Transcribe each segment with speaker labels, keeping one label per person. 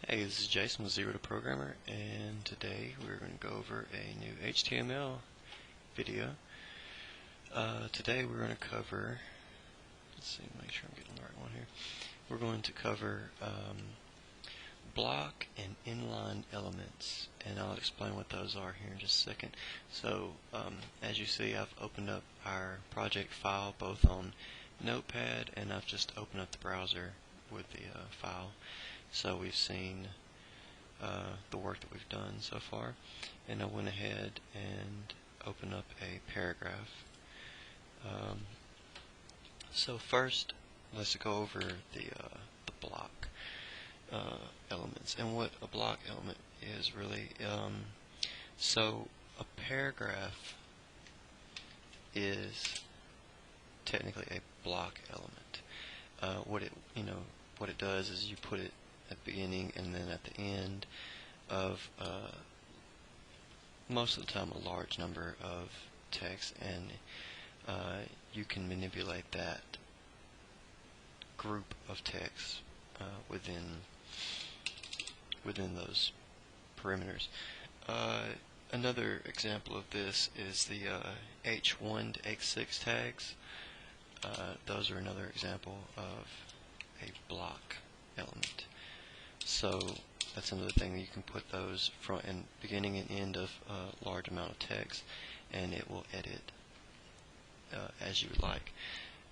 Speaker 1: Hey, this is Jason with Zero to Programmer, and today we're going to go over a new HTML video. Today we're going to cover, let's see, make sure I'm getting the right one here. We're going to cover block and inline elements, and I'll explain what those are here in just a second. So, as you see, I've opened up our project file both on Notepad, and I've just opened up the browser with the file. So we've seen the work that we've done so far, and I went ahead and opened up a paragraph. So first, let's go over the block elements and what a block element is really. So a paragraph is technically a block element. What it does is you put it at the beginning and then at the end of most of the time a large number of text, and you can manipulate that group of text within those perimeters. Another example of this is the H1 to H6 tags. Those are another example of a block element. So that's another thing that you can put those front and beginning and end of a large amount of text, and it will edit as you would like.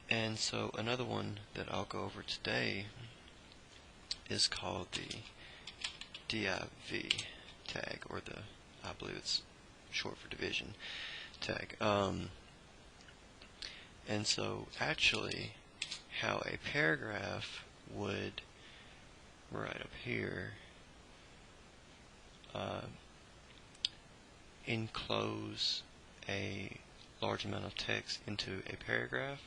Speaker 1: And so another one that I'll go over today is called the Div tag, or I believe it's short for division tag. And so actually how a paragraph would, right up here, enclose a large amount of text into a paragraph.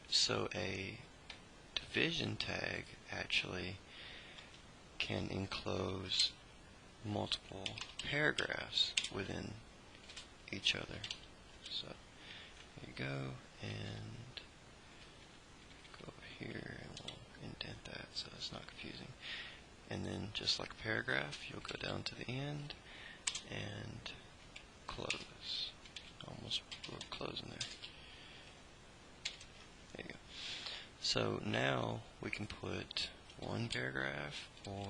Speaker 1: So a division tag actually can enclose multiple paragraphs within each other. So there you go, and go over here and we'll indent that so it's not confusing. And then just like a paragraph, you'll go down to the end and close. Almost closing there. There you go. So now we can put one paragraph or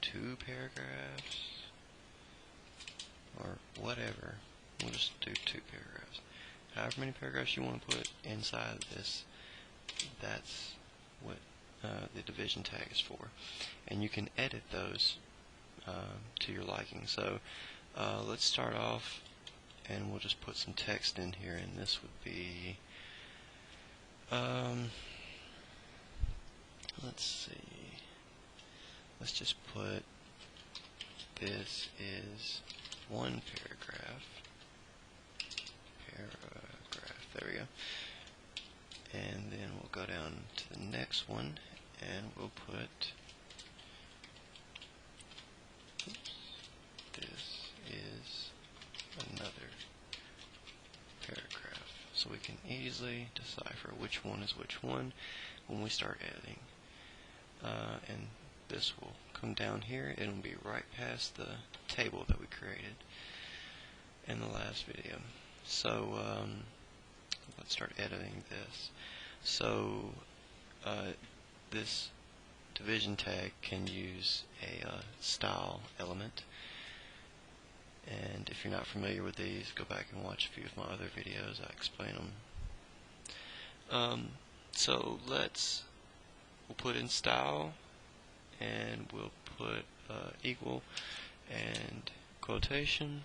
Speaker 1: two paragraphs or whatever. We'll just do two paragraphs. However many paragraphs you want to put inside this, that's what the division tag is for. And you can edit those to your liking. So let's start off, and we'll just put some text in here, and this would be let's see, let's just put this is one paragraph, there we go. And then we'll go down to the next one and we'll put, this is another paragraph. So we can easily decipher which one is which one when we start editing. And this will come down here. It'll be right past the table that we created in the last video. So let's start editing this. So this division tag can use a style element, and if you're not familiar with these, go back and watch a few of my other videos. I explain them. So we'll put in style, and we'll put equal and quotation,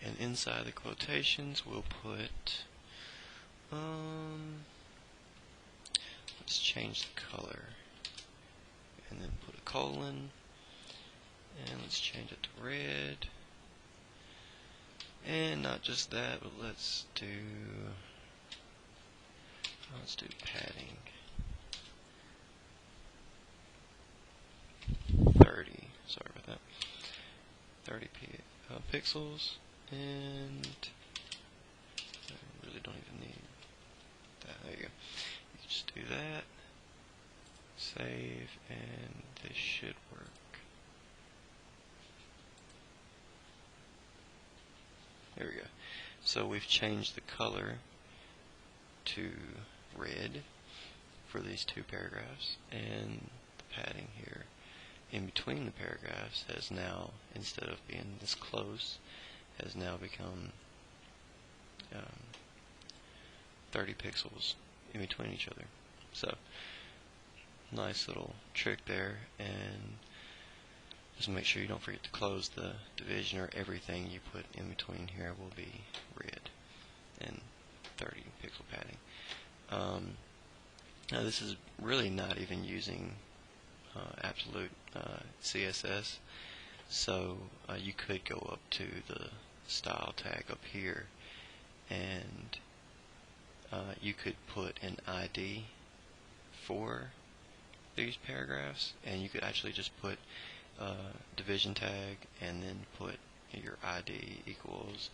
Speaker 1: and inside the quotations we'll put let's change the color, and then put a colon, and let's change it to red. And not just that, but let's do padding 30, sorry about that, 30 pixels, and I really don't even need that. There you go. You just do that. Save, and this should work. There we go. So we've changed the color to red for these two paragraphs, and the padding here in between the paragraphs has now, instead of being this close, has now become 30 pixels in between each other. So nice little trick there, and just make sure you don't forget to close the division, or everything you put in between here will be red and 30 pixel padding. Now this is really not even using absolute CSS, so you could go up to the style tag up here, and you could put an ID for these paragraphs, and you could actually just put division tag and then put your ID equals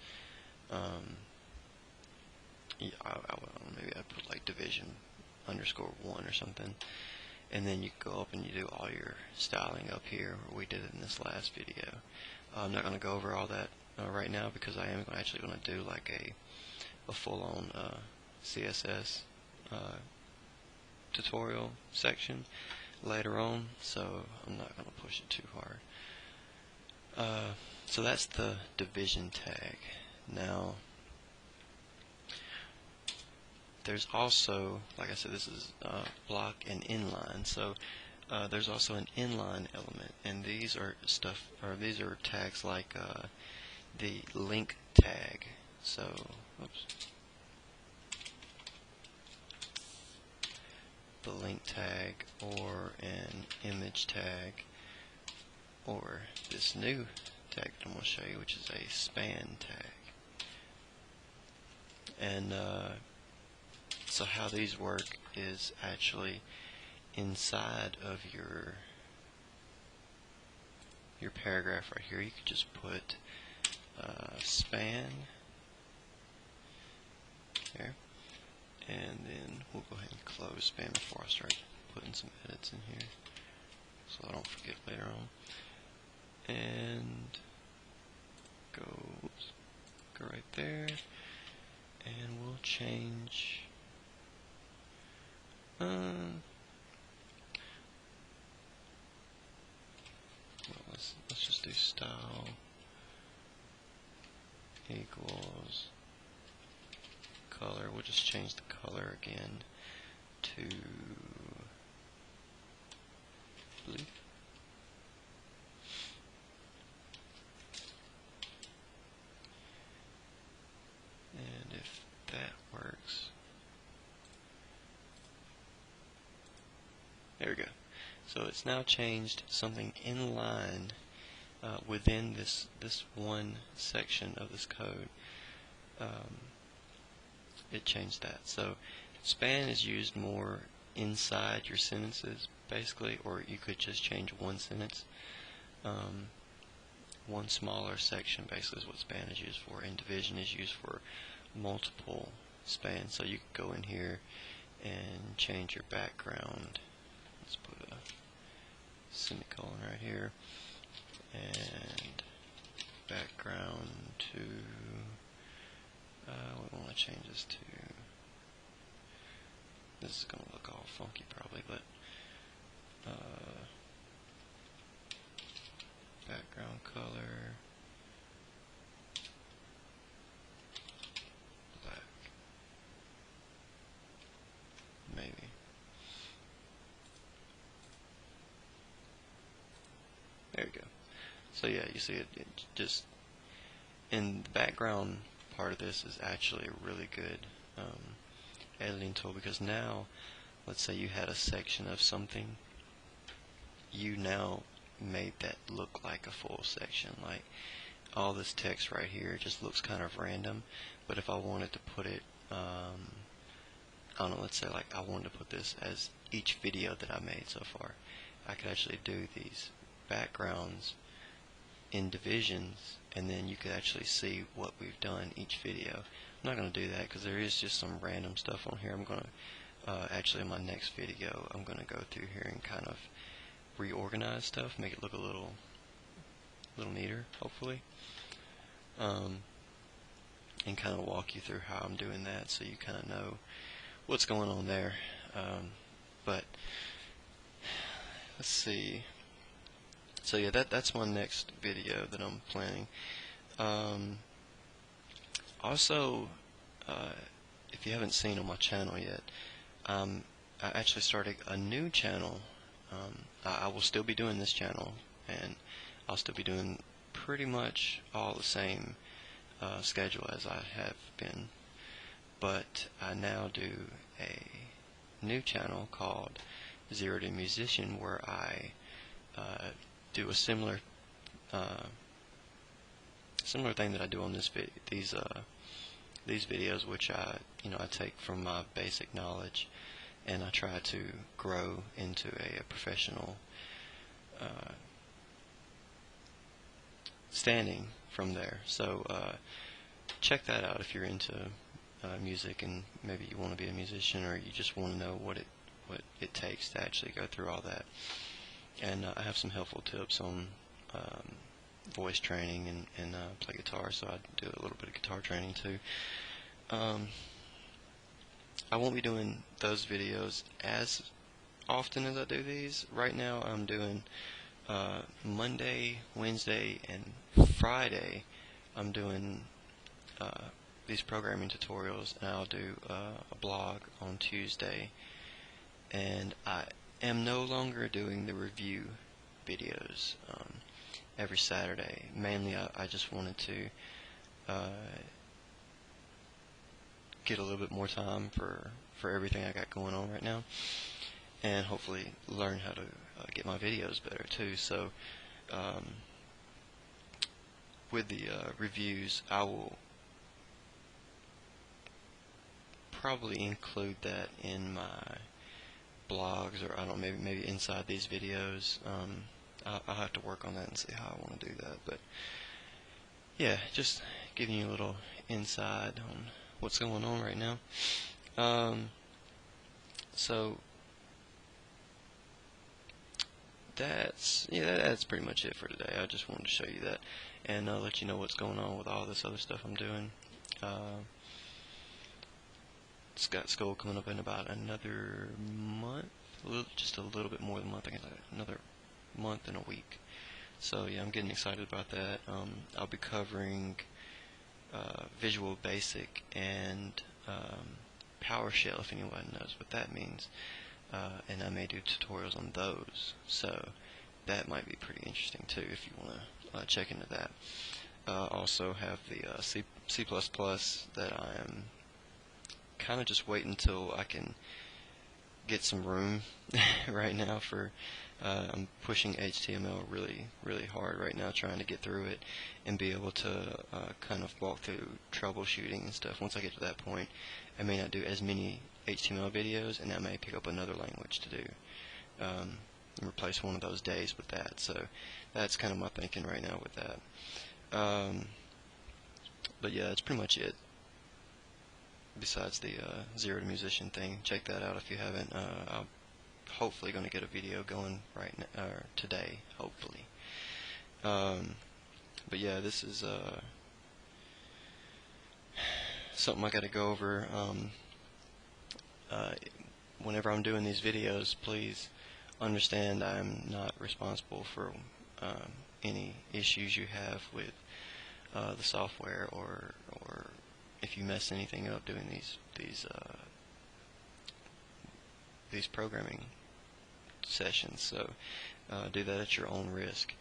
Speaker 1: maybe I'd put like division _1 or something, and then you go up and you do all your styling up here where we did it in this last video. I'm not going to go over all that right now, because I am actually going to do like a full-on CSS tutorial section later on, so I'm not going to push it too hard. So that's the division tag. Now there's also, like I said, this is block and inline, so there's also an inline element, and these are these are tags like the link tag. So oops, the link tag, or an image tag, or this new tag that I'm going to show you, which is a span tag. And so how these work is actually inside of your paragraph right here. You could just put span here, and then we'll go ahead and close span before I start putting some edits in here, so I don't forget later on. And go right there, and we'll change well, let's just do style equals color. We'll just change the color again to blue. And if that works, there we go. So it's now changed something in line within this one section of this code. It changed that. So span is used more inside your sentences, basically, or you could just change one sentence. One smaller section basically is what span is used for, and division is used for multiple spans. So you could go in here and change your background. Let's put a semicolon right here, and background to we want to change this to, this is going to look all funky probably, but background color black, maybe. There we go. So yeah, you see it just in the background part of this is actually a really good editing tool, because now let's say you had a section of something, you now made that look like a full section. Like all this text right here just looks kind of random, but if I wanted to put it I don't know, let's say like I wanted to put this as each video that I made so far, I could actually do these backgrounds in divisions, and then you could actually see what we've done each video. I'm not going to do that because there is just some random stuff on here. I'm going to actually in my next video I'm going to go through here and kind of reorganize stuff, make it look a little neater, hopefully, and kind of walk you through how I'm doing that so you kind of know what's going on there. But let's see. So yeah, that's my next video that I'm planning. Also, if you haven't seen on my channel yet, I actually started a new channel. I will still be doing this channel, and I'll still be doing pretty much all the same schedule as I have been, but I now do a new channel called Zero to Musician, where I do a similar thing that I do on these videos, which I take from my basic knowledge and I try to grow into a professional standing from there. So check that out if you're into music and maybe you want to be a musician, or you just want to know what it takes to actually go through all that. And I have some helpful tips on voice training and play guitar, so I do a little bit of guitar training too. I won't be doing those videos as often as I do these. Right now I'm doing Monday, Wednesday, and Friday I'm doing these programming tutorials, and I'll do a blog on Tuesday. And I am no longer doing the review videos every Saturday. Mainly I just wanted to get a little bit more time for everything I got going on right now, and hopefully learn how to get my videos better too. So with the reviews, I will probably include that in my blogs, or I don't know, maybe inside these videos. I'll have to work on that and see how I want to do that. But yeah, just giving you a little inside on what's going on right now. So that's pretty much it for today. I just wanted to show you that and let you know what's going on with all this other stuff I'm doing. It's got school coming up in about another month, just a little bit more than a month. I guess another month and a week. So yeah, I'm getting excited about that. I'll be covering Visual Basic and PowerShell, if anyone knows what that means, and I may do tutorials on those. So that might be pretty interesting too if you want to check into that. Also have the C++ that I am kind of just waiting until I can get some room right now for I'm pushing HTML really hard right now, trying to get through it and be able to kind of walk through troubleshooting and stuff. Once I get to that point, I may not do as many HTML videos, and I may pick up another language to do and replace one of those days with that. So that's kind of my thinking right now with that. But yeah, that's pretty much it. Besides the Zero to Musician thing, check that out if you haven't. I'm hopefully going to get a video going right now, today, hopefully. But yeah, this is something I got to go over. Whenever I'm doing these videos, please understand I'm not responsible for any issues you have with the software, or if you mess anything up doing these programming sessions. So do that at your own risk.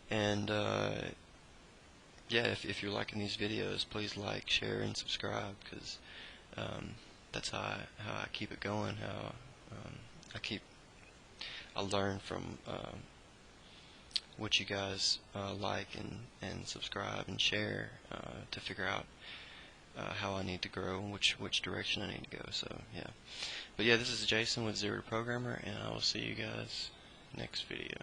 Speaker 1: And yeah, if you're liking these videos, please like, share, and subscribe, because that's how I keep it going. How I learn from what you guys like and subscribe and share to figure out how I need to grow and which direction I need to go. So yeah, but yeah, this is Jason with Zero to Programmer, and I will see you guys next video.